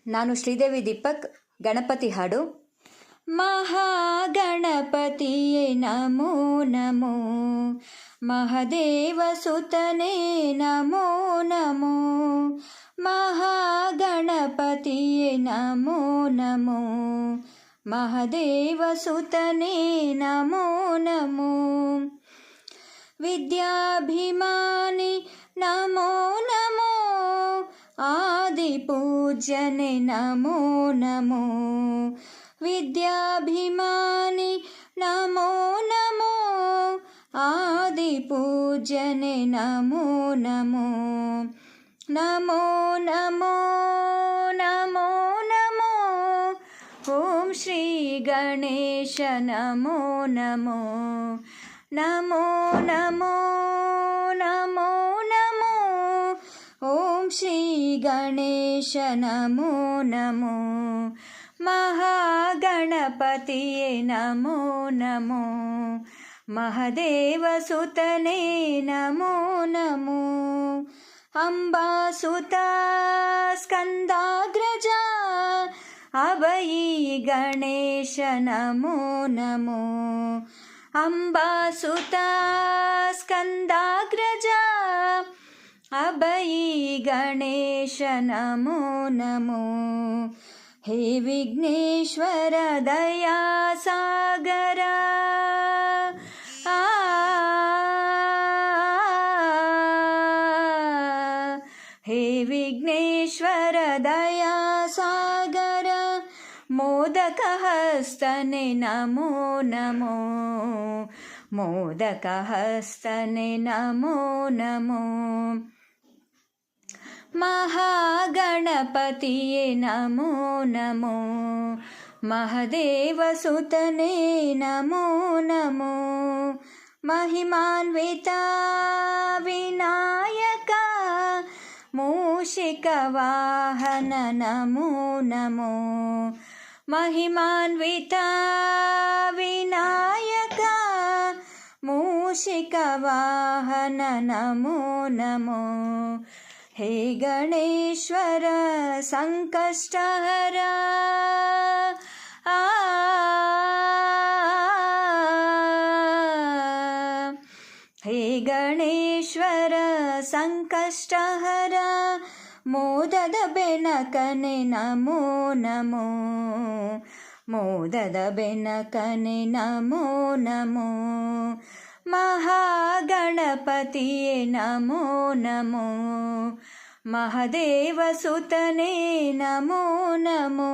ನಾನು ಶ್ರೀದೇವಿ ದೀಪಕ್. ಗಣಪತಿ ಹಾಡು. ಮಹಾಗಣಪತಿಯೇ ನಮೋ ನಮೋ, ಮಹಾದೇವ ಸುತನೇ ನಮೋ ನಮೋ, ಮಹಾಗಣಪತಿಯೇ ನಮೋ ನಮೋ, ಮಹಾದೇವ ಸುತನೇ ನಮೋ ನಮೋ, ವಿದ್ಯಾಭಿಮಾನಿ ನಮೋ ನಮೋ, ಆದಿಪೂಜ್ಯನೇ ನಮೋ ನಮೋ, ವಿದ್ಯಾಭಿಮಾನಿ ನಮೋ ನಮೋ, ಆದಿಪೂಜ್ಯನೇ ನಮೋ ನಮೋ, ನಮೋ ನಮೋ ನಮೋ ನಮೋ, ಓಂ ಶ್ರೀ ಗಣೇಶ ನಮೋ ನಮೋ, ನಮೋ ನಮೋ ನಮೋ ನಮೋ, ಓಂ ಶ್ರೀ ಗಣೇಶ ನಮೋ ನಮೋ, ಮಹಾಗಣಪತಿಯೇ ನಮೋ ನಮೋ, ಮಹಾದೇವ ಸುತನೇ ನಮೋ ನಮೋ, ಅಂಬಾಸುತ ಸ್ಕಂದಾಗ್ರಜ ಅಭಯಿ ಗಣೇಶ ನಮೋ ನಮೋ, ಅಂಬಾಸುತ ಸ್ಕಂದಾಗ್ರಜ ಅಭಯಿ ಗಣೇಶ ನಮೋ ನಮೋ, ಹೇ ವಿಘ್ನೇಶ್ವರ ದಯಾ ಸಾಗರ, ಹೇ ವಿಘ್ನೇಶ್ವರ ದಯಾ ಸಾಗರ, ಮೋದಕ ಹಸ್ತನೆ ನಮೋ ನಮೋ, ಮೋದಕ ಹಸ್ತನೆ ನಮೋ ನಮೋ, ಮಹಾಗಣಪತಿಯೇ ನಮೋ ನಮೋ, ಮಹಾದೇವ ಸುತನೇ ನಮೋ ನಮೋ, ಮಹಿಮಾನ್ವಿತ ವಿನಾಯಕ ಮೂಷಿಕ ವಾಹನ ನಮೋ ನಮೋ, ಮಹಿಮಾನ್ವಿತ ವಿನಾಯಕ ಮೂಷಿಕ ವಾಹನ ನಮೋ ನಮೋ, ಹೇ ಗಣೇಶ್ವರ ಸಂಕಷ್ಟಹರ, ಹೇ ಗಣೇಶ್ವರ ಸಂಕಷ್ಟಹರ, ಮೋದದ ಬೆನಕನೆ ನಮೋ ನಮೋ, ಮೋದದ ಬೆನಕನೆ ನಮೋ ನಮೋ, ಮಹಾಗಣಪತಿಯೇ ನಮೋ ನಮೋ, ಮಹಾದೇವ ಸುತನೇ ನಮೋ ನಮೋ,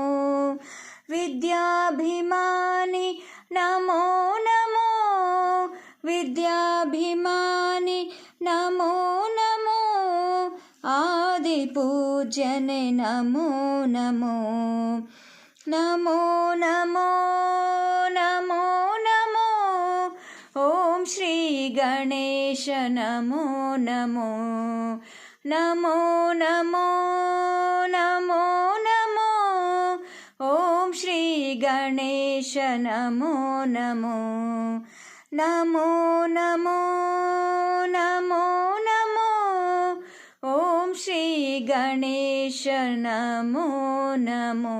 ವಿದ್ಯಾಭಿಮಾನಿ ನಮೋ ನಮೋ, ವಿದ್ಯಾಭಿಮಾನಿ ನಮೋ ನಮೋ, ಆದಿಪೂಜ್ಯನೇ ನಮೋ ನಮೋ, ನಮೋ ನಮೋ ನಮೋ ನಮೋ, ಓಂ ಶ್ರೀ ಗಣೇಶ ನಮೋ ನಮೋ, ನಮೋ ನಮೋ ನಮೋ ನಮೋ, ಓಂ ಶ್ರೀ ಗಣೇಶ ನಮೋ ನಮೋ, ನಮೋ ನಮೋ ನಮೋ ನಮೋ, ಓಂ ಶ್ರೀ ಗಣೇಶ ನಮೋ ನಮೋ.